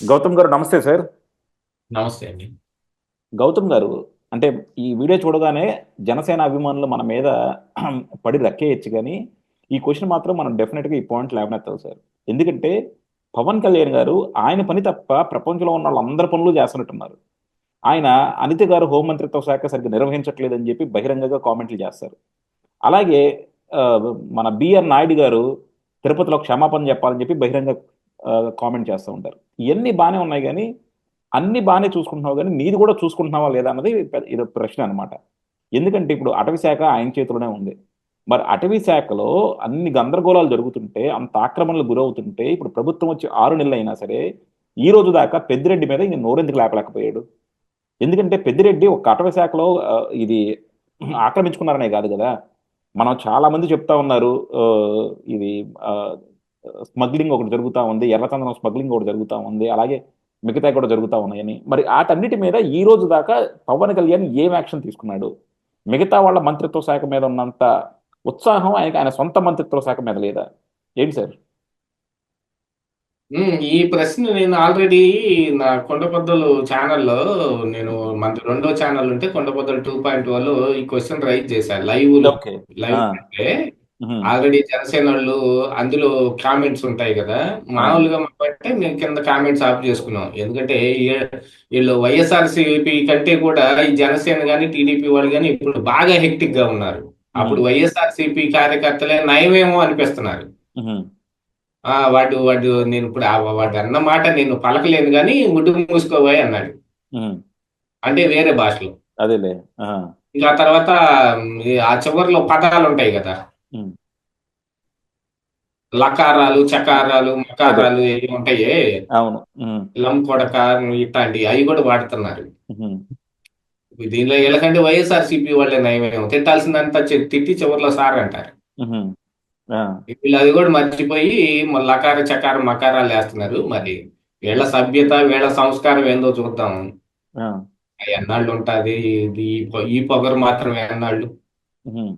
గౌతమ్ గారు నమస్తే సార్. నమస్తే అండి. గౌతమ్ గారు, అంటే ఈ వీడియో చూడగానే జనసేన అభిమానులు మన మీద పడి రక్కేయచ్చు కానీ ఈ క్వశ్చన్ మాత్రం మనం డెఫినెట్గా ఈ పాయింట్ లేవనెత్తాలి సార్. ఎందుకంటే పవన్ కళ్యాణ్ గారు ఆయన పని తప్ప ప్రపంచంలో ఉన్న వాళ్ళందరి పనులు చేస్తున్నట్టున్నారు. ఆయన అనిత గారు హోంమంత్రిత్వ శాఖ సరిగ్గా నిర్వహించట్లేదని చెప్పి బహిరంగంగా కామెంట్లు చేస్తారు. అలాగే ఆ, మన బిఆర్ నాయుడు గారు తిరుపతిలో క్షమాపణ చెప్పాలని చెప్పి బహిరంగ కామెంట్ చేస్తూ ఉంటారు. ఇవన్నీ బాగానే ఉన్నాయి కానీ అన్ని బాగానే చూసుకుంటున్నావు కానీ నీది కూడా చూసుకుంటున్నావా లేదా అన్నది ఇది ప్రశ్న అనమాట. ఎందుకంటే ఇప్పుడు అటవీ శాఖ ఆయన చేతిలోనే ఉంది. మరి అటవీ శాఖలో అన్ని గందరగోళాలు జరుగుతుంటే, అంత ఆక్రమణలు గురవుతుంటే, ఇప్పుడు ప్రభుత్వం వచ్చి 6 నెలలు అయినా సరే ఈ రోజు దాకా పెద్దిరెడ్డి మీద ఇంక నోరెందుకు లేపలేకపోయాడు? ఎందుకంటే పెద్దిరెడ్డి ఒక అటవీ శాఖలో ఇది ఆక్రమించుకున్నారనే కాదు కదా. మనం చాలా మంది చెప్తా ఉన్నారు. ఆ, ఇది స్మగ్లింగ్ ఒకటి జరుగుతూ ఉంది, ఎర్రచందనం స్మగ్లింగ్ ఒకటి జరుగుతూ ఉంది, అలాగే మిగతా కూడా జరుగుతూ ఉన్నాయని. మరి వాటన్నిటి మీద ఈ రోజు దాకా పవన్ కళ్యాణ్ ఏం యాక్షన్ తీసుకున్నాడు? మిగతా వాళ్ళ మంత్రిత్వ శాఖ మీద ఉన్నంత ఉత్సాహం ఆయనకి ఆయన సొంత మంత్రిత్వ శాఖ మీద లేదా? ఏంటి సార్? ఈ ప్రశ్న నేను ఆల్రెడీ నా కొండపొద్దలు ఛానల్లో నేను మన రెండో ఛానల్ ఉంటే కొండపొద్దలు 2.0లో ఈ క్వశ్చన్ రైజ్ చేశాను లైవ్ ఓకే. లైవ్ ఆ, అంటే ఉహుం, ఆల్రెడీ జనసేన వాళ్ళు అందులో కామెంట్స్ ఉంటాయి కదా. ఆ, మామూలుగా అంటే మేము కింద కామెంట్స్ ఆఫ్ చేసుకున్నాం. ఎందుకంటే వీళ్ళు వైఎస్ఆర్సీపీ కంటే కూడా ఈ జనసేన కానీ టీడీపీ వాళ్ళు కానీ ఇప్పుడు బాగా హెక్టిక్ గా ఉన్నారు. ఉహుం, అప్పుడు వైఎస్ఆర్సీపీ కార్యకర్తలే నయమేమో అనిపిస్తున్నారు. ఉహుం, వాడు వాడు నేను ఇప్పుడు వాడు అన్న మాట నేను పలకలేను కానీ ముడ్డు మూసుకోబోయి అన్నాడు. ఉహుం. అంటే వేరే భాషలో. అదేలే. ఆ, ఇంకా ఆ తర్వాత ఆ చివరిలో పదాలు ఉంటాయి కదా. ఉమ్, లకారాలు చకారాలు అదే. మకారాలు ఏవి ఉంటాయే, అవును. ఉహుం, లం కొడక ఇట్లాంటి అవి కూడా వాడుతున్నారు. ఉహుం, దీనిలో వీళ్ళకంటే వైఎస్ఆర్సీపీ వాళ్ళే నయమేమో, తిట్టాల్సిందంతా తిట్టి చివరిలో సార్ అంటారు. ఉహుం, ఆ, వీళ్ళు అది కూడా మర్చిపోయి మళ్ళీ లకార చకార మకారాలు వేస్తున్నారు. మరి వీళ్ళ సభ్యత వీళ్ళ సంస్కారం ఏందో చూద్దాం. ఆ, ఎన్నాళ్ళు ఉంటుంది ఇది, ఈ పొగరు మాత్రం ఎన్నాళ్ళు. ఉహుం,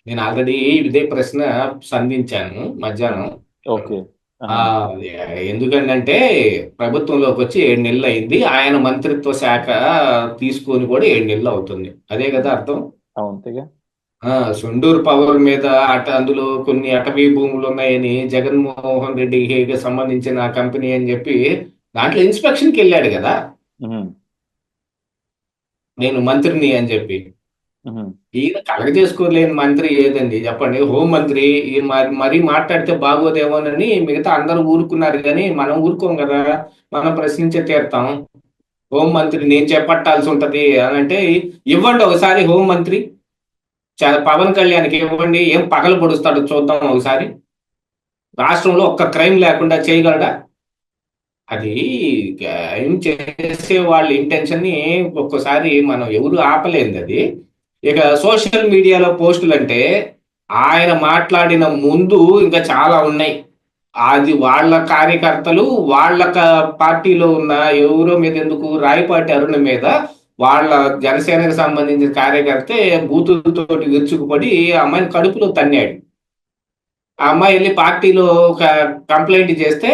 నేను ఆల్రెడీ ఇదే ప్రశ్న సంధించాను మధ్యాహ్నం. ఓకే. ఆ ఆహా, ఎందుకంటే ప్రభుత్వంలోకి వచ్చి 7 నెలలు అయింది, ఆయన మంత్రిత్వ శాఖ తీసుకొని కూడా 7 నెలలు అవుతుంది. అదే కదా అర్థం. అవును. సొండూరు పవర్ మీద అందులో కొన్ని అటవీ భూములు ఉన్నాయని జగన్మోహన్ రెడ్డికి సంబంధించిన కంపెనీ అని చెప్పి దాంట్లో ఇన్స్పెక్షన్కి వెళ్ళాడు కదా. ఉహుం, నేను మంత్రిని అని చెప్పి. ఉహుం, ఈయన కలగజేసుకోలేని మంత్రి ఏదండి చెప్పండి. హోంమంత్రి మరీ మాట్లాడితే బాగోదేమోనని మిగతా అందరూ ఊరుకున్నారు కానీ మనం ఊరుకోం కదా. మనం ప్రశ్నించే తీరుతాం. హోంమంత్రి నేను చేపట్టాల్సి ఉంటది అని అంటే ఇవ్వండి ఒకసారి హోంమంత్రి. పవన్ కళ్యాణ్కి ఇవ్వండి, ఏం పగలు పొడుస్తాడో చూద్దాం ఒకసారి. రాష్ట్రంలో ఒక్క క్రైమ్ లేకుండా చేయగలడా? అది క్రైమ్ చేసే వాళ్ళ ఇంటెన్షన్ ని ఒక్కోసారి మనం ఎవరు ఆపలేదు అది. ఇక సోషల్ మీడియాలో పోస్టులు అంటే ఆయన మాట్లాడిన ముందు ఇంకా చాలా ఉన్నాయి. అది వాళ్ళ కార్యకర్తలు వాళ్ళ పార్టీలో ఉన్న ఎవరో మీద ఎందుకు రాయపాటి అరుణ మీద వాళ్ళ జనసేనకు సంబంధించిన కార్యకర్తే బూతులతోటి విరుచుకుపడి ఆ అమ్మాయిని కడుపులో తన్నాడు. ఆ అమ్మాయి వెళ్ళి పార్టీలో ఒక కంప్లైంట్ చేస్తే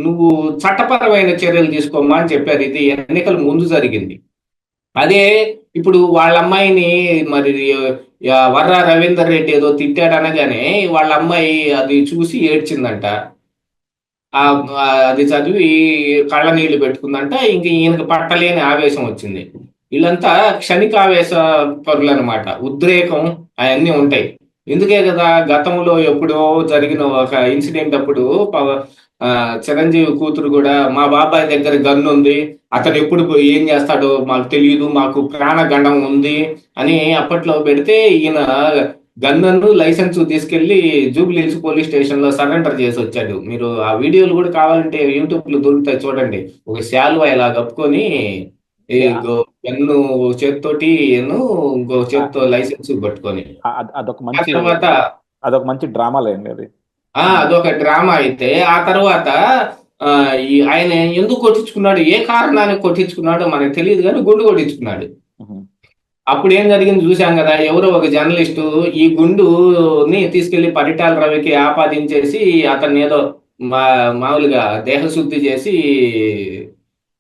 నువ్వు చట్టపరమైన చర్యలు తీసుకోమ్మా అని చెప్పారు. ఇది ఎన్నికల ముందు జరిగింది. అదే ఇప్పుడు వాళ్ళ అమ్మాయిని మరి వర్రా రవీందర్ రెడ్డి ఏదో తిట్టాడు అనగానే వాళ్ళ అమ్మాయి అది చూసి ఏడ్చిందంట. ఆ అది చదివి కళ్ళ నీళ్లు పెట్టుకుందంట. ఇంక ఈయనకి పట్టలేని ఆవేశం వచ్చింది. వీళ్ళంతా క్షణికావేశ పరులు అనమాట. ఉద్రేకం అవన్నీ ఉంటాయి. ఎందుకే కదా గతంలో ఎప్పుడో జరిగిన ఒక ఇన్సిడెంట్ అప్పుడు ఆ, చిరంజీవి కూతురు కూడా మా బాబాయ్ దగ్గర గన్ను ఉంది, అతను ఎప్పుడు ఏం చేస్తాడో మాకు తెలియదు, మాకు ప్రాణగండం ఉంది అని అప్పట్లో పెడితే ఈయన గన్ను లైసెన్స్ తీసుకెళ్లి జూబ్లీ హిల్స్ పోలీస్ స్టేషన్ లో సరెండర్ చేసి వచ్చాడు. మీరు ఆ వీడియోలు కూడా కావాలంటే యూట్యూబ్ లో దొరుకుతాయి చూడండి. ఒక శాలువా ఇలా కప్పుకొని ఈ అంటే గన్ను చేతితోటి ఇంకో చేతితో లైసెన్స్ పట్టుకొని. అదొక ఆ మంచి తర్వాత అదొక మంచి డ్రామా లేండి అది. ఉమ్, అదొక డ్రామా అయితే ఆ తర్వాత ఆ ఆయన ఎందుకు కొట్టించుకున్నాడు, ఏ కారణానికి కొట్టించుకున్నాడో మనకు తెలియదు కానీ గుండు కొట్టించుకున్నాడు. ఉహుం, అప్పుడు ఏం జరిగింది చూశాం కదా. ఎవరో ఒక జర్నలిస్టు ఈ గుండుని తీసుకెళ్లి పరిటాల రవికి ఆపాదించేసి అతన్ని ఏదో మా మామూలుగా దేహశుద్ధి చేసి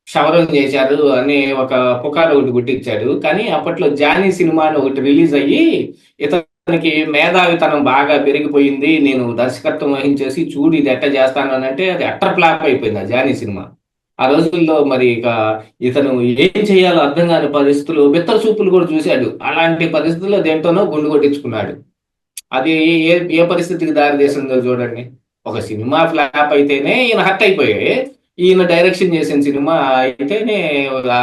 క్షవరం చేశారు అని ఒక పుకారు ఒకటి గుట్టించాడు. కానీ అప్పట్లో జానీ సినిమా అని ఒకటి రిలీజ్ అయ్యి ఇతనికి మేధావితనం బాగా పెరిగిపోయింది, నేను దర్శకత్వం వహించేసి చూడు ఇది ఎట్ట చేస్తాను అని అంటే అది అట్టర్ ఫ్లాప్ అయిపోయింది ఆ జానీ సినిమా. ఆ రోజుల్లో మరి ఇక ఇతను ఏం చేయాలో అర్థం కాని పరిస్థితులు, బిత్తర చూపులు కూడా చూశాడు. అలాంటి పరిస్థితుల్లో దేంతోనో గుండు కొట్టించుకున్నాడు. అది ఏ ఏ పరిస్థితికి దారి తీసిందో చూడండి. ఒక సినిమా ఫ్లాప్ అయితేనే ఈయన హర్ట్ అయిపోయాయి, ఈయన డైరెక్షన్ చేసిన సినిమా అయితేనే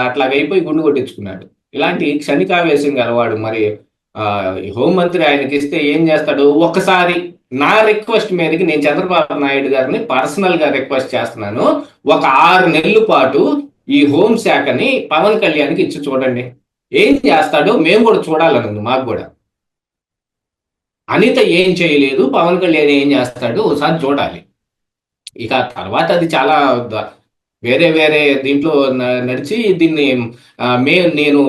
అట్లాగైపోయి గుండు కొట్టించుకున్నాడు. ఇలాంటి క్షణికావేశం గలవాడు మరి ఈ హోంమంత్రి ఆయనకి ఇస్తే ఏం చేస్తాడు. ఒక్కసారి నా రిక్వెస్ట్ మేరకు నేను చంద్రబాబు నాయుడు గారిని పర్సనల్ గా రిక్వెస్ట్ చేస్తున్నాను, ఒక 6 నెలల పాటు ఈ హోం శాఖని పవన్ కళ్యాణ్కి ఇచ్చి చూడండి, ఏం చేస్తాడో మేము కూడా చూడాలనుంది మాకు కూడా. అనిత ఏం చేయలేదు, పవన్ కళ్యాణ్ ఏం చేస్తాడు ఒకసారి చూడాలి. ఇక తర్వాత అది చాలా వేరే వేరే దీంట్లో నడిచి దీన్ని నేను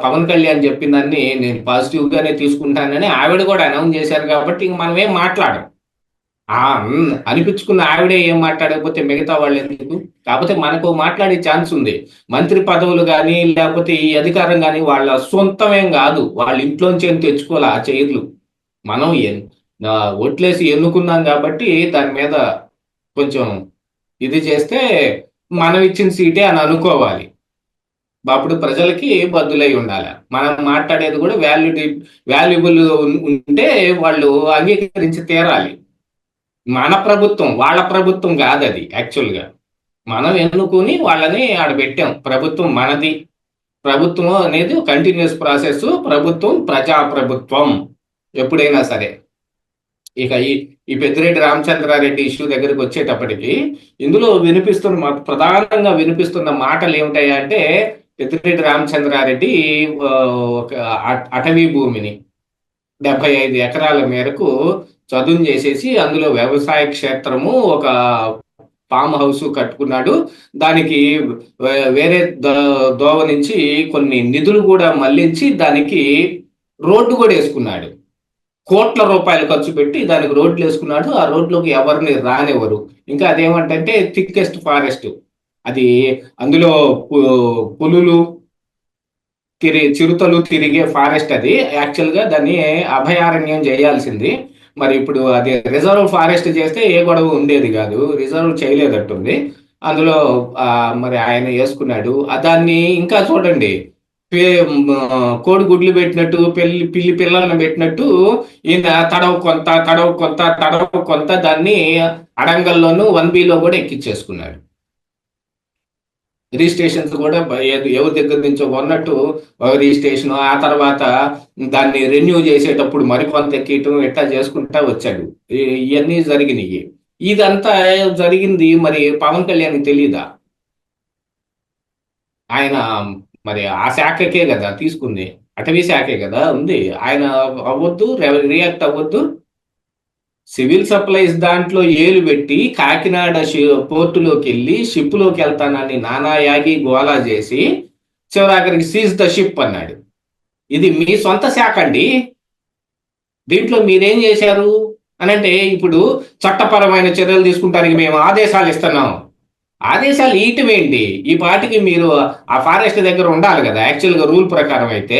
పవన్ కళ్యాణ్ చెప్పిన దాన్ని నేను పాజిటివ్ గానే తీసుకుంటానని ఆవిడ కూడా అనౌన్స్ చేశారు. కాబట్టి ఇంక మనం ఏం మాట్లాడం. అనిపించుకున్న ఆవిడే ఏం మాట్లాడకపోతే మిగతా వాళ్ళు ఎందుకు? కాకపోతే మనకు మాట్లాడే ఛాన్స్ ఉంది. మంత్రి పదవులు కానీ లేకపోతే ఈ అధికారం కానీ వాళ్ళ సొంతమేం కాదు, వాళ్ళ ఇంట్లోంచి ఏం తెచ్చుకోవాలి ఆ చైర్లు. మనం ఓట్లేసి ఎన్నుకున్నాం కాబట్టి దాని మీద కొంచెం ఇది చేస్తే మనం ఇచ్చిన సీటే అని అనుకోవాలి. అప్పుడు ప్రజలకి బద్దులై ఉండాలి. మనం మాట్లాడేది కూడా వాల్యుబుల్ ఉంటే వాళ్ళు అంగీకరించి తీరాలి. మన ప్రభుత్వం వాళ్ళ ప్రభుత్వం కాదు అది. యాక్చువల్గా మనం ఎన్నుకుని వాళ్ళని ఆడ పెట్టాం. ప్రభుత్వం మనది. ప్రభుత్వం అనేది కంటిన్యూస్ ప్రాసెస్. ప్రభుత్వం ప్రజాప్రభుత్వం ఎప్పుడైనా సరే. ఇక ఈ పెద్దిరెడ్డి రామచంద్రారెడ్డి ఇష్యూ దగ్గరికి వచ్చేటప్పటికి ఇందులో ప్రధానంగా వినిపిస్తున్న మాటలు ఏమిటాయంటే, పెద్దిరెడ్డి రామచంద్రారెడ్డి ఒక అటవీ భూమిని 75 ఎకరాల మేరకు చదును చేసేసి అందులో వ్యవసాయ క్షేత్రము ఒక ఫామ్ హౌస్ కట్టుకున్నాడు. దానికి వేరే దోవ నుంచి కొన్ని నిధులు కూడా మళ్లించి దానికి రోడ్డు కూడా వేసుకున్నాడు. కోట్ల రూపాయలు ఖర్చు పెట్టి దానికి రోడ్లు వేసుకున్నాడు. ఆ రోడ్లోకి ఎవరిని రానివ్వరు. ఇంకా అదేమంటే థిక్కెస్ట్ ఫారెస్ట్ అది. అందులో పులులు చిరుతలు తిరిగే ఫారెస్ట్ అది. యాక్చువల్గా దాన్ని అభయారణ్యం చేయాల్సింది. మరి ఇప్పుడు అది రిజర్వ్ ఫారెస్ట్ చేస్తే ఏ గొడవ ఉండేది కాదు. రిజర్వ్ చేయలేదట్టుంది. అందులో మరి ఆయన వేసుకున్నాడు. దాన్ని ఇంకా చూడండి, కోడి గుడ్లు పెట్టినట్టు పిల్లి పిల్లలను పెట్టినట్టు ఈయన తడవ కొంత దాన్ని అడంగల్లోనూ 1B కూడా ఎక్కించేసుకున్నాడు. రిజిస్ట్రేషన్స్ కూడా ఎవరి దగ్గర నుంచో కొన్నట్టు రిజిస్ట్రేషన్, ఆ తర్వాత దాన్ని రెన్యూ చేసేటప్పుడు మరికొంత ఎక్కియటం ఇట్లా చేసుకుంటా వచ్చాడు. ఇవన్నీ జరిగినాయి. ఇదంతా జరిగింది మరి పవన్ కళ్యాణ్కి తెలీదా? ఆయన మరి ఆ శాఖకే కదా తీసుకుంది, అటవీ శాఖే కదా ఉంది. ఆయన అవ్వద్దు, రియాక్ట్ అవ్వద్దు. సివిల్ సప్లైస్ దాంట్లో ఏలు పెట్టి కాకినాడ పోర్టులోకి వెళ్ళి షిప్లోకి వెళ్తానని నానా యాగి గోలా చేసి చివరాఖరికి సీజ్ ద షిప్ అన్నాడు. ఇది మీ సొంత శాఖ అండి. దీంట్లో మీరేం చేశారు అని అంటే, ఇప్పుడు చట్టపరమైన చర్యలు తీసుకుంటానికి మేము ఆదేశాలు ఇస్తున్నాం. ఆదేశాలు ఇయటం ఏంటి? ఈ పాటికి మీరు ఆ ఫారెస్ట్ దగ్గర ఉండాలి కదా యాక్చువల్గా రూల్ ప్రకారం. అయితే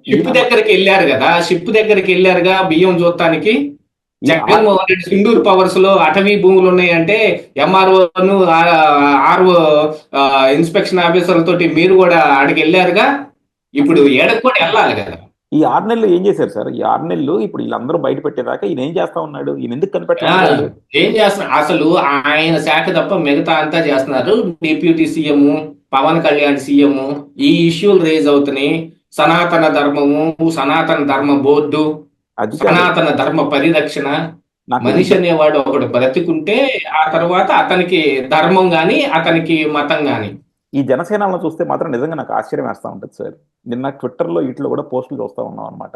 షిప్ దగ్గరికి వెళ్ళారు కదా, షిప్ దగ్గరికి వెళ్ళారుగా బియ్యం చూడటానికి. జగన్మోహన్ రెడ్డి సింధూర్ పవర్స్ లో అటవీ భూములు ఉన్నాయంటే ఎంఆర్ఓను ఆర్ఓ ఇన్స్పెక్షన్ ఆఫీసర్ తోటి మీరు కూడా ఆడికి వెళ్ళారుగా. ఇప్పుడు ఏడకు కూడా వెళ్ళాలి కదా. ఈ 6 నెలలు ఏం చేశారు సార్? ఈ 6 నెలలు ఇప్పుడు వీళ్ళందరూ బయట పెట్టేదాకా ఈయన ఏం చేస్తా ఉన్నాడు? ఈయన ఎందుకు కనిపెట్టాడు? ఏం చేస్తున్నారు అసలు? ఆయన శాఖ తప్ప మిగతా అంతా చేస్తున్నారు. Deputy CM, Pawan Kalyan CM, ఈ ఇష్యూలు రేజ్ అవుతున్నాయి. సనాతన ధర్మము, సనాతన ధర్మ బోర్డు, సనాతన ధర్మ పరిరక్షణ. మనిషి అనేవాడు ఒకడు బ్రతికుంటే ఆ తర్వాత అతనికి ధర్మం గాని అతనికి మతం గాని. ఈ జనసేనలను చూస్తే మాత్రం నిజంగా నాకు ఆశ్చర్యం వేస్తూ ఉంటుంది సార్. నిన్న ట్విట్టర్లో వీటిలో కూడా పోస్టులు చూస్తూ ఉన్నాం అనమాట.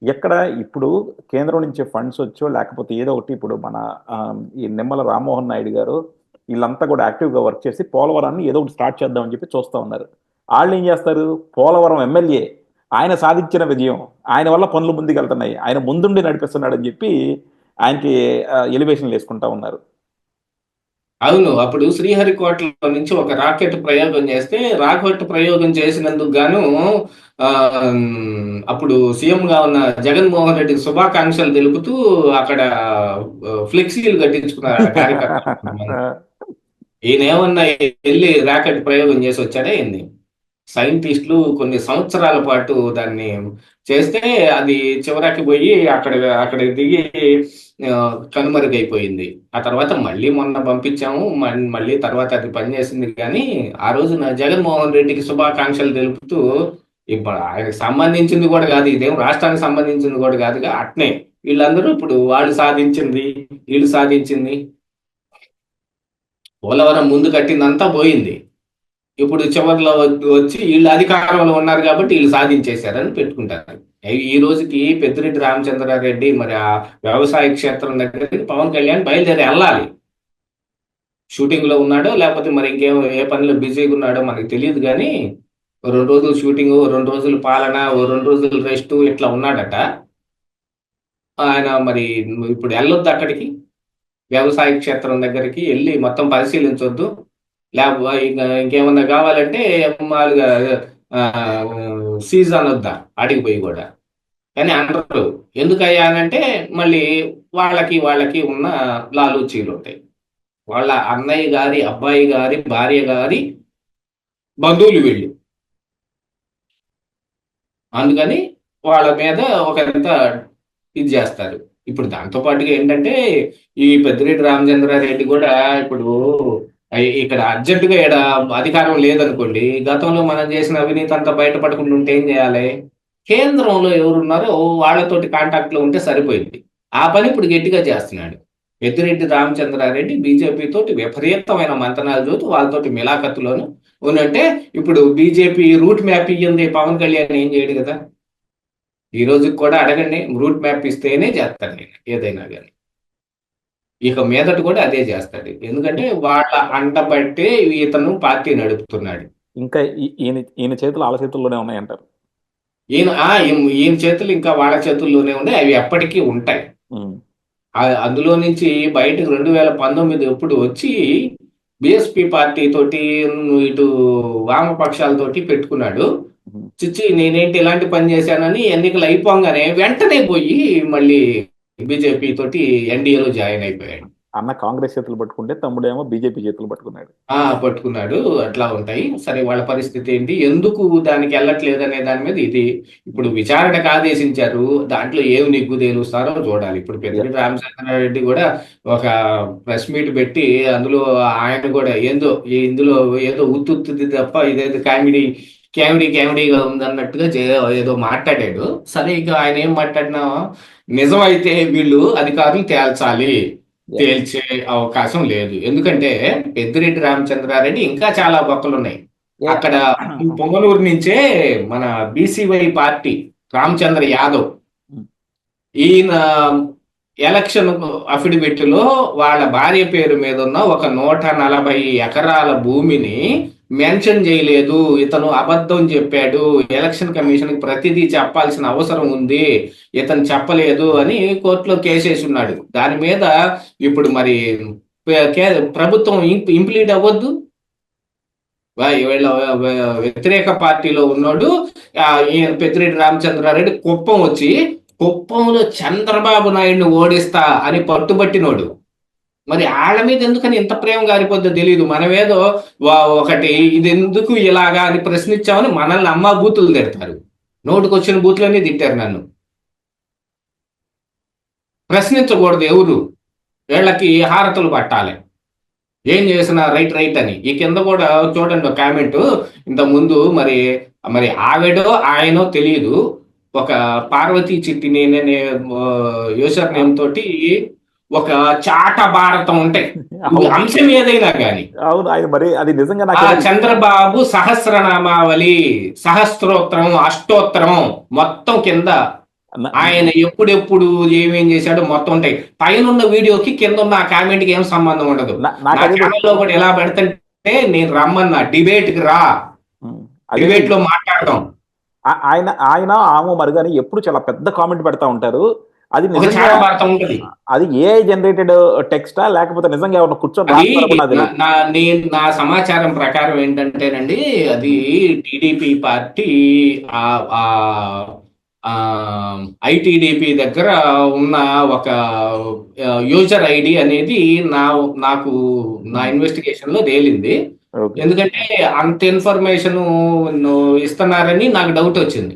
ఎక్కడ ఇప్పుడు కేంద్రం నుంచి ఫండ్స్ వచ్చో లేకపోతే ఏదో ఒకటి, ఇప్పుడు మన ఈ నిమ్మల రామ్మోహన్ నాయుడు గారు వీళ్ళంతా కూడా యాక్టివ్గా వర్క్ చేసి పోలవరాన్ని ఏదో ఒకటి స్టార్ట్ చేద్దామని చెప్పి చూస్తూ ఉన్నారు. వాళ్ళు ఏం చేస్తారు? పోలవరం ఎమ్మెల్యే ఆయన సాధించిన విజయం, ఆయన వల్ల పనులు ముందుకెళ్తున్నాయి, ఆయన ముందుండి నడిపిస్తున్నాడు అని చెప్పి ఆయనకి ఎలివేషన్లు వేసుకుంటా ఉన్నారు. అవును. అప్పుడు శ్రీహరికోటలో నుంచి ఒక రాకెట్ ప్రయోగం చేస్తే, రాకెట్ ప్రయోగం చేసినందుకు గాను అప్పుడు సీఎంగా ఉన్న జగన్మోహన్ రెడ్డికి శుభాకాంక్షలు తెలుపుతూ అక్కడ ఫ్లెక్సీలు కట్టించుకున్నారు ఆడ కార్యకర్తలు కొంతమంది. ఈయనేమన్నా వెళ్ళి రాకెట్ ప్రయోగం చేసి వచ్చాడా ఏంది? సైంటిస్టులు కొన్ని సంవత్సరాల పాటు దాన్ని చేస్తే అది చివరికి పోయి అక్కడ దిగి కనుమరుగైపోయింది. ఆ తర్వాత మళ్ళీ మొన్న పంపించాము. మళ్ళీ తర్వాత అది పనిచేసింది కానీ ఆ రోజున జగన్మోహన్ రెడ్డికి శుభాకాంక్షలు తెలుపుతూ ఇప్పుడు ఆయనకు సంబంధించింది కూడా కాదు, ఇదేం రాష్ట్రానికి సంబంధించింది కూడా కాదుగా, అట్నే వీళ్ళందరూ ఇప్పుడు వాళ్ళు సాధించింది, వీళ్ళు సాధించింది, పోలవరం ముందు కట్టిందంతా పోయింది. ఇప్పుడు చివరిలో వచ్చి వీళ్ళు అధికారంలో ఉన్నారు కాబట్టి వీళ్ళు సాధించేశారని పెట్టుకుంటారు. ఈ రోజుకి పెద్దిరెడ్డి రామచంద్రారెడ్డి మరి ఆ వ్యవసాయ క్షేత్రం దగ్గరికి పవన్ కళ్యాణ్ బయలుదేరి వెళ్ళాలి. షూటింగ్ లో ఉన్నాడో లేకపోతే మరి ఇంకేం ఏ పనిలో బిజీగా ఉన్నాడో మనకి తెలియదు కానీ 2 రోజులు షూటింగ్, 2 రోజులు పాలన, 2 రోజులు రెస్ట్ ఇట్లా ఉన్నాడట ఆయన. మరి ఇప్పుడు వెళ్ళొద్దు అక్కడికి, వ్యవసాయ క్షేత్రం దగ్గరికి వెళ్ళి మొత్తం పరిశీలించొద్దు, లేకపోతే ఇంకేమన్నా కావాలంటే మామూలుగా సీజ్ అనొద్దా అడిగిపోయి కూడా. కానీ అనరు. ఎందుకయ్యా అనంటే మళ్ళీ వాళ్ళకి ఉన్న లాలూచీలు ఉంటాయి. వాళ్ళ అన్నయ్య గారి అబ్బాయి గారి భార్య గారి బంధువులు వీళ్ళు, అందుకని వాళ్ళ మీద ఒకంత ఇది చేస్తారు. ఇప్పుడు దాంతో పాటుగా ఏంటంటే ఈ పెద్దిరెడ్డి రామచంద్రారెడ్డి కూడా ఇప్పుడు ఇక్కడ అర్జెంటుగా ఇక్కడ అధికారం లేదనుకోండి, గతంలో మనం చేసిన అవినీతి అంతా బయటపడకుండా ఉంటే ఏం చేయాలి? కేంద్రంలో ఎవరున్నారో వాళ్ళతోటి కాంటాక్ట్ లో ఉంటే సరిపోయింది. ఆ పని ఇప్పుడు గట్టిగా చేస్తున్నాడు పెద్దిరెడ్డి రామచంద్రారెడ్డి. బీజేపీ తోటి విపరీతమైన మంతనాలు చూస్తూ వాళ్ళతోటి మిలాఖత్తులోను ఉన్నట్టే. ఇప్పుడు బీజేపీ రూట్ మ్యాప్ ఇయ్యింది, పవన్ కళ్యాణ్ ఏం చేయడు కదా. ఈ రోజుకి కూడా అడగండి, రూట్ మ్యాప్ ఇస్తేనే చేస్తాను నేను ఏదైనా కానీ. ఇక మీదట కూడా అదే చేస్తాడు, ఎందుకంటే వాళ్ళ అంట బట్టే ఇతను పార్టీ నడుపుతున్నాడు. ఇంకా ఈయన చేతులు వాళ్ళ చేతుల్లోనే ఉన్నాయంటారు. ఈయన చేతులు ఇంకా వాళ్ళ చేతుల్లోనే ఉన్నాయి, అవి ఎప్పటికీ ఉంటాయి. అందులో నుంచి బయటకు 2019 ఎప్పుడు వచ్చి బిఎస్పి పార్టీ తోటి ఇటు వామపక్షాలతోటి పెట్టుకున్నాడు. చిచ్చి నేనేంటి ఇలాంటి పని చేశానని ఎన్నికలు అయిపోగానే వెంటనే పోయి మళ్ళీ బీజేపీ తోటి ఎన్డీఏలో జాయిన్ అయిపోయాడు. అన్న కాంగ్రెస్ చేతులు పట్టుకుంటే తమ్ముడేమో బీజేపీ చేతులు పట్టుకున్నాడు. అట్లా ఉంటాయి. సరే, వాళ్ళ పరిస్థితి ఏంటి, ఎందుకు దానికి వెళ్ళట్లేదు అనే దాని మీద ఇది ఇప్పుడు విచారణకు ఆదేశించారు. దాంట్లో ఏమి నిగ్గు తేలుస్తారో చూడాలి. ఇప్పుడు పెద్దిరెడ్డి రామచంద్రారెడ్డి కూడా ఒక ప్రెస్ మీట్ పెట్టి అందులో ఆయన కూడా ఇందులో ఏదో ఉత్తుత్తుది తప్ప ఇదేదో కామెడీగా ఉందన్నట్టుగా ఏదో మాట్లాడాడు. సరే, ఇక ఆయన ఏం మాట్లాడినా నిజమైతే వీళ్ళు అధికారులు తేల్చే అవకాశం లేదు. ఎందుకంటే పెద్దిరెడ్డి రామచంద్రారెడ్డి ఇంకా చాలా బొక్కలు ఉన్నాయి అక్కడ. పొంగనూరు నుంచే మన బీసీవై పార్టీ రామచంద్ర యాదవ్, ఈయన ఎలక్షన్ అఫిడవిట్ లో వాళ్ళ భార్య పేరు మీద ఉన్న ఒక 140 ఎకరాల భూమిని మెన్షన్ చేయలేదు. ఇతను అబద్ధం చెప్పాడు, ఎలక్షన్ కమిషన్ కి ప్రతిదీ చెప్పాల్సిన అవసరం ఉంది, ఇతను చెప్పలేదు అని కోర్టులో కేసేసి ఉన్నాడు. దాని మీద ఇప్పుడు మరి ప్రభుత్వం ఇంప్లీడ్ అవ్వద్దు. వీళ్ళ వ్యతిరేక పార్టీలో ఉన్నాడు ఈయన పెద్దిరెడ్డి రామచంద్రారెడ్డి కుప్పంలో చంద్రబాబు నాయుడిని ఓడిస్తా అని పట్టుబట్టినోడు. మరి వాళ్ళ మీద ఎందుకని ఇంత ప్రేమ గారిపోద్దో తెలియదు. మనమేదో ఒకటి ఇది ఎందుకు ఇలాగా అని ప్రశ్నించామని మనల్ని అమ్మ బూతులు తిడతారు. నోటుకొచ్చిన బూతులన్నీ తిట్టారు నన్ను. ప్రశ్నించకూడదు ఎవరు, వీళ్ళకి హారతులు పట్టాలి, ఏం చేసినా రైట్ అని. ఈ కింద కూడా చూడండి ఒక కామెంట్. ఇంత ముందు మరి ఆవిడో ఆయనో తెలియదు, ఒక పార్వతీ చిట్టిని యూజర్ నేమ్ తోటి ఒక చాట భారతం ఉంటాయి, అంశం ఏదైనా కానీ. అవును, మరి అది నిజంగా చంద్రబాబు సహస్రనామావళి, సహస్రోత్తరం, అష్టోత్తరం మొత్తం కింద ఆయన ఎప్పుడెప్పుడు ఏమేం చేశాడో మొత్తం ఉంటాయి. పైన ఉన్న వీడియోకి కింద ఉన్న ఆ కామెంట్ కి ఏం సంబంధం ఉండదు. నా ఛానల్లో కూడా ఎలా పెడతంటే, నేను రమ్మన్నా డిబేట్ కి రా, డిబేట్ లో మాట్లాడతాం. ఆయన ఆమె మరి కానీ ఎప్పుడు చాలా పెద్ద కామెంట్ పెడతా ఉంటారు. అది ఒక నిజంగా చాట భారతం ఉంటది. అది ఏఐ జనరేటెడ్ టెక్స్టా లేకపోతే నిజంగా ఎవరైనా కూర్చొని అది రాస్తున్నారో కూడా నాకు నా తెలియదు. నా నేను నా సమాచారం ప్రకారం ఏంటంటేనండి, అది ఉమ్, టీడీపీ పార్టీ ఆ ఆ ఆ ఐటీడీపీ దగ్గర ఉన్న ఒక యూజర్ ఐడి అనేది నా నాకు నా ఉమ్, ఇన్వెస్టిగేషన్ లో తేలింది. ఓకే. ఎందుకంటే అంత ఇన్ఫర్మేషన్ ఇస్తున్నారని నాకు డౌట్ వచ్చింది.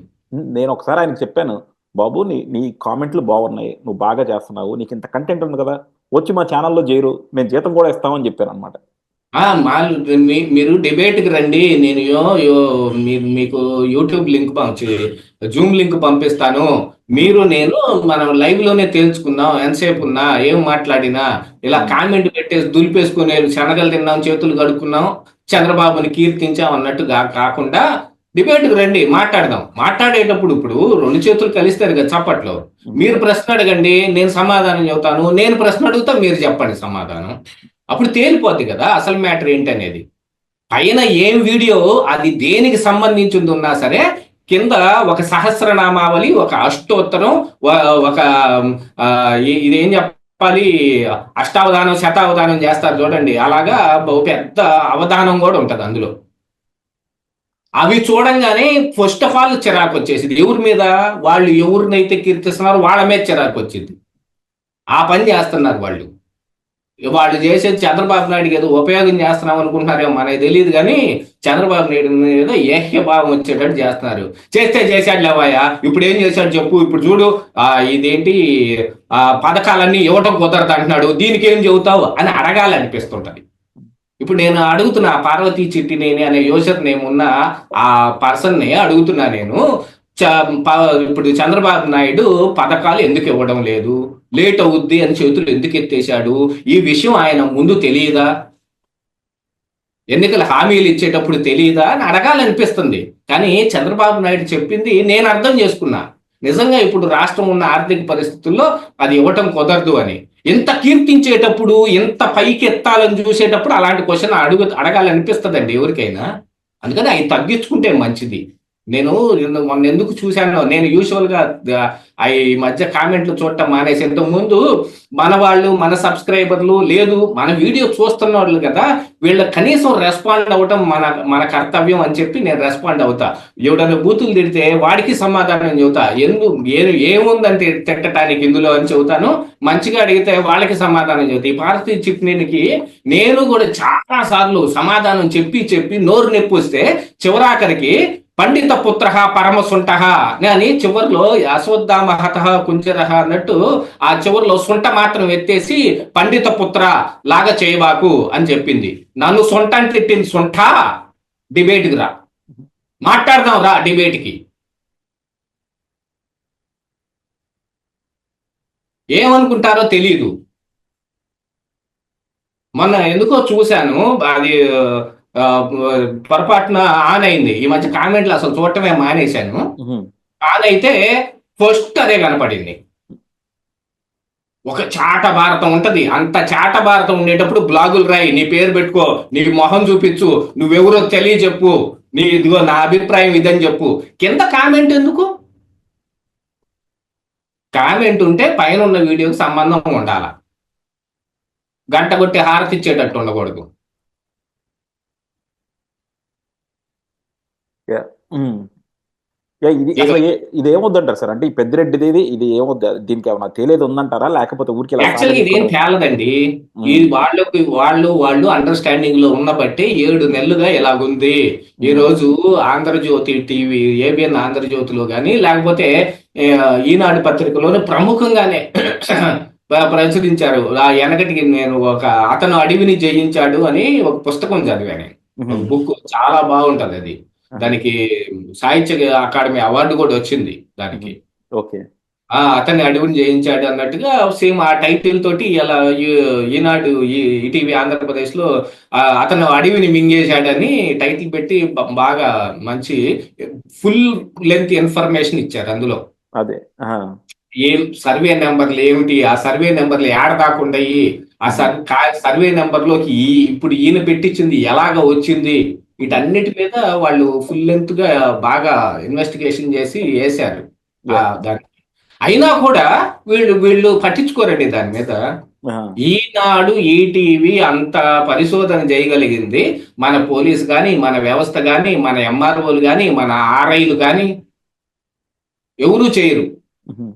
నేను ఒకసారి ఆయనకి చెప్పాను, బాబు నీ నీ కామెంట్లు బాగున్నాయి, నువ్వు బాగా చేస్తున్నావు, నీకు ఇంత కంటెంట్ ఉంది కదా, వచ్చి మా ఛానల్లో చేరు, మేము జీతం కూడా ఇస్తామని చెప్పాను అనమాట. మీరు డిబేట్కి రండి, నేను మీకు యూట్యూబ్ లింక్ జూమ్ లింక్ పంపిస్తాను. మీరు నేను మనం లైవ్ లోనే తేల్చుకుందాం, ఎంతసేపు ఉన్నా ఏం మాట్లాడినా ఇలా కామెంట్ పెట్టేసి దులిపేసుకునే శనగలు తిన్నాం చేతులు కడుక్కున్నాం చంద్రబాబుని కీర్తించాం అన్నట్టుగా కాకుండా డిబేట్కి రండి, మాట్లాడదాం. మాట్లాడేటప్పుడు ఇప్పుడు రెండు చేతులు కలిస్తారు కదా చప్పట్లో. మీరు ప్రశ్న అడగండి, నేను సమాధానం చెబుతాను. నేను ప్రశ్న అడుగుతా, మీరు చెప్పండి సమాధానం. అప్పుడు తేలిపోద్ది కదా అసలు మ్యాటర్ ఏంటనేది. పైన ఏం వీడియో అది దేనికి సంబంధించింది ఉన్నా సరే, కింద ఒక సహస్రనామావళి, ఒక అష్టోత్తరం, ఒక ఇదేం చెప్పాలి, అష్టావధానం శతావధానం చేస్తారు చూడండి, అలాగా పెద్ద అవధానం కూడా ఉంటది అందులో. అవి చూడంగానే ఫస్ట్ ఆఫ్ ఆల్ చిరాకు వచ్చేసింది. ఎవరి మీద? వాళ్ళు ఎవరినైతే కీర్తిస్తున్నారో వాళ్ళ మీద చిరాకు వచ్చింది. ఆ పని చేస్తున్నారు వాళ్ళు. వాళ్ళు చేసేది చంద్రబాబు నాయుడుకి ఏదో ఉపయోగం చేస్తున్నాం అనుకుంటున్నారేమో మనకి తెలియదు, కానీ చంద్రబాబు నాయుడు ఏదో ఏహ్య భావం వచ్చేటట్టు చేస్తున్నారు. చేస్తే చేశాడు లేవాయా, ఇప్పుడు ఏం చేశాడు చెప్పు, ఇప్పుడు చూడు ఇదేంటి పథకాలన్నీ ఇవ్వటం కుదరదు అంటున్నాడు, దీనికి ఏం చెబుతావు అని అడగాలనిపిస్తుంటది. ఇప్పుడు నేను అడుగుతున్నా, పార్వతీ చిట్టినేని అనే యూజర్ నేమ్ ఉన్న ఆ పర్సన్ ని అడుగుతున్నా నేను, ఇప్పుడు చంద్రబాబు నాయుడు పథకాలు ఎందుకు ఇవ్వడం లేదు, లేట్ అవుద్ది అని చేతులు ఎందుకు ఎత్తేసాడు, ఈ విషయం ఆయన ముందు తెలియదా, ఎన్నికల హామీలు ఇచ్చేటప్పుడు తెలియదా అని అడగాలనిపిస్తుంది. కానీ చంద్రబాబు నాయుడు చెప్పింది నేను అర్థం చేసుకున్నా, నిజంగా ఇప్పుడు రాష్ట్రం ఉన్న ఆర్థిక పరిస్థితుల్లో అది ఇవ్వటం కుదరదు అని. ఎంత కీర్తించేటప్పుడు, ఎంత పైకి ఎత్తాలని చూసేటప్పుడు అలాంటి క్వశ్చన్ అడగాలనిపిస్తుందండి ఎవరికైనా. అందుకని అవి తగ్గించుకుంటే మంచిది. నేను మొన్న ఎందుకు చూశాను, నేను యూజువల్ గా ఈ మధ్య కామెంట్లు చూడటం మానేసి, ఇంతకు ముందు మన వాళ్ళు, మన సబ్స్క్రైబర్లు, లేదు మన వీడియో చూస్తున్న వాళ్ళు కదా, వీళ్ళ కనీసం రెస్పాండ్ అవ్వటం మన కర్తవ్యం అని చెప్పి నేను రెస్పాండ్ అవుతా. ఎవడన్నా బూతులు తిడితే వాడికి సమాధానం చెబుతా, ఏముందంటే తిట్టడానికి ఇందులో అని చెబుతాను. మంచిగా అడిగితే వాళ్ళకి సమాధానం చెబుతా. ఈ భారతీయ చిట్నీనికి నేను కూడా చాలా సార్లు సమాధానం చెప్పి నోరు నొప్పి వస్తే చివరాఖరికి పండిత పుత్ర పరమసుంట అని చివరిలో అశ్వత్థామహత కుంజరహ అన్నట్టు ఆ చివరిలో సుంట మాత్రం ఎత్తేసి పండిత పుత్ర లాగా చేయబాకు అని చెప్పింది. నన్ను సొంట అని తిట్టింది సొంట, డిబేట్కి రా, మాట్లాడదాం రా డిబేట్కి. ఏమనుకుంటారో తెలీదు. మొన్న ఎందుకో చూశాను, అది పొరపాటున ఆన్ అయింది. ఈ మధ్య కామెంట్లు అసలు చూడటమే మానేశాను. ఆన్ అయితే ఫస్ట్ అదే కనపడింది. ఒక చాట భారతం ఉంటది, అంత చాట భారతం ఉండేటప్పుడు బ్లాగులు రాయి, నీ పేరు పెట్టుకో, నీ మొహం చూపించు, నువ్వెవరో తెలియజెప్పు, ఇదిగో నా అభిప్రాయం ఇదని చెప్పు. కింద కామెంట్ ఎందుకు? కామెంట్ ఉంటే పైన ఉన్న వీడియోకి సంబంధం ఉండాల, గంట కొట్టి హారతి ఇచ్చేటట్టు ఉండకూడదు. ఇది అసలు ఇది ఏమొద్దంటారు సార్? అంటే ఈ పెద్దిరెడ్డిది ఇది ఏమొద్దు, దీనికి ఏమన్నా తేలేది ఉందంటారా, లేకపోతే ఊరికి యాక్చువల్గా ఇదేం తేలదండి. ఇది వాళ్ళు అండర్స్టాండింగ్ లో ఉన్న బట్టి 7 నెలలుగా ఇలాగుంది. ఈ రోజు ఆంధ్రజ్యోతి టీవీ, ఏబిఎన్ ఆంధ్రజ్యోతిలో కానీ లేకపోతే ఈనాడు పత్రికలోనే ప్రముఖంగానే ప్రచురించారు. ఆ వెనకటికి నేను అతను అడవిని జయించాడు అని ఒక పుస్తకం చదివాను, బుక్ చాలా బాగుంటది అది. దానికి సాహిత్య అకాడమీ అవార్డు కూడా వచ్చింది దానికి. ఓకే. అతన్ని అడవిని జయించాడు అన్నట్టుగా సేమ్ ఆ టైటిల్ తోటి ఇలా ఈనాడు ఈటీవీ ఆంధ్రప్రదేశ్ లో అతను అడవిని మింగేశాడని టైటిల్ పెట్టి బాగా మంచి ఫుల్ లెంత్ ఇన్ఫర్మేషన్ ఇచ్చారు అందులో. అదే ఏం సర్వే నెంబర్లు ఏమిటి, ఆ సర్వే నెంబర్లు ఏడ దాకుండా, ఆ సర్వే నెంబర్లోకి ఇప్పుడు ఈయన పెట్టించింది ఎలాగ వచ్చింది, వీటన్నిటి మీద వాళ్ళు ఫుల్ లెంత్ గా బాగా ఇన్వెస్టిగేషన్ చేసి వేశారు దానికి. అయినా కూడా వీళ్ళు వీళ్ళు పట్టించుకోరండి దాని మీద. ఆ, ఈనాడు ఈటీవీ అంత పరిశోధన చేయగలిగింది మన పోలీస్ కానీ, మన వ్యవస్థ కానీ, మన ఎంఆర్ఓలు కానీ, మన ఆర్ఐలు కానీ ఎవరూ చేయరు. ఉహు,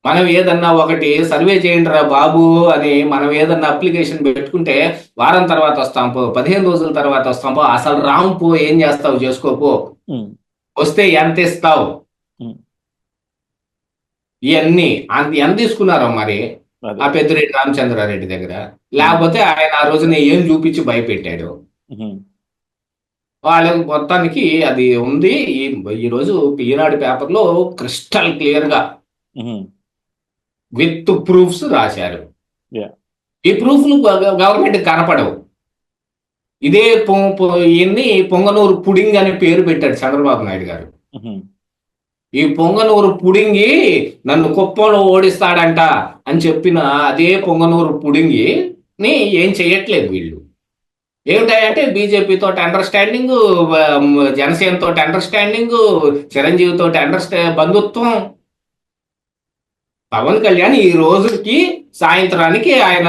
మనం ఏదన్నా ఒకటి సర్వే చేయండి రా బాబు అని మనం ఏదన్నా అప్లికేషన్ పెట్టుకుంటే వారం తర్వాత వస్తాం పో, 15 రోజుల తర్వాత వస్తాం పో, అసలు రాము పో, ఏం చేస్తావు చేసుకోపో, ఉమ్, వస్తే ఎంత ఇస్తావు, ఉమ్, ఇవన్నీ అంత ఎంత తీసుకున్నారో మరి అదే. ఆ పెద్దిరెడ్డి రామచంద్రారెడ్డి దగ్గర. ఉమ్, లేకపోతే ఆయన ఆ రోజున ఏం చూపించి భయపెట్టాడు. ఉహు, వాళ్ళకి మొత్తానికి అది ఉంది. ఈ ఈ రోజు ఈనాడు పేపర్లో క్రిస్టల్ క్లియర్ గా ఉహు, విత్ ప్రూఫ్స్ రాశారు. యా, ఈ ప్రూఫ్లు గవర్నమెంట్ కనపడవు. ఇదే ఈయన్ని పొంగనూరు పుడింగ్ అనే పేరు పెట్టాడు చంద్రబాబు నాయుడు గారు. ఉహు, ఈ పొంగనూరు పుడింగి నన్ను కుప్పంలో ఓడిస్తాడంట అని చెప్పిన అదే పొంగనూరు పుడింగిని ఏం చేయట్లేదు వీళ్ళు. ఏమిటాయంటే బీజేపీతో అండర్స్టాండింగ్, జనసేనతో అండర్స్టాండింగ్, చిరంజీవితో బంధుత్వం. పవన్ కళ్యాణ్ ఈ రోజుకి సాయంత్రానికి ఆయన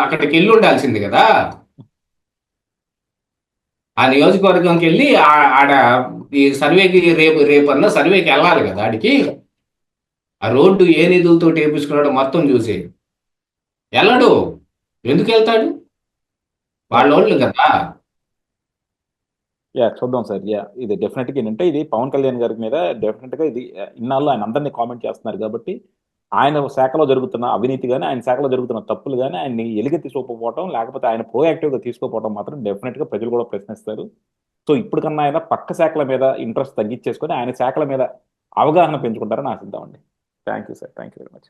అక్కడికి వెళ్ళి ఉండాల్సింది కదా. ఆ నియోజకవర్గంకి వెళ్ళి ఆడ ఈ సర్వేకి రేపన్నా సర్వేకి వెళ్ళాలి కదా ఆడికి. ఆ రోడ్డు ఏ నిధులతో వేపించుకున్నాడో మొత్తం చూసి వెళ్ళడు. ఎందుకు వెళ్తాడు? వాళ్ళోళ్ళు కదా. యా, చూద్దాం సార్. యా, ఇది డెఫినెట్ గా ఏంటంటే ఇది పవన్ కళ్యాణ్ గారి మీద డెఫినెట్ గా ఇది ఇన్నాళ్ళు ఆయన అందరినీ కామెంట్ చేస్తున్నారు కాబట్టి ఆయన శాఖలో జరుగుతున్న అవినీతి కానీ ఆయన శాఖలో జరుగుతున్న తప్పులు కానీ ఆయన్ని ఎలుగెత్తి చూపకపోవడం లేకపోతే ఆయన ప్రోయాక్టివ్ గా తీసుకోకపోవడం మాత్రం డెఫినెట్ గా ప్రజలు కూడా ప్రశ్నిస్తారు. సో ఇప్పటికన్నా ఆయన పక్క శాఖల మీద ఇంట్రెస్ట్ తగ్గించేసుకొని ఆయన శాఖల మీద అవగాహన పెంచుకుంటారని ఆశిద్దామండి. Thank you sir. Thank you very much.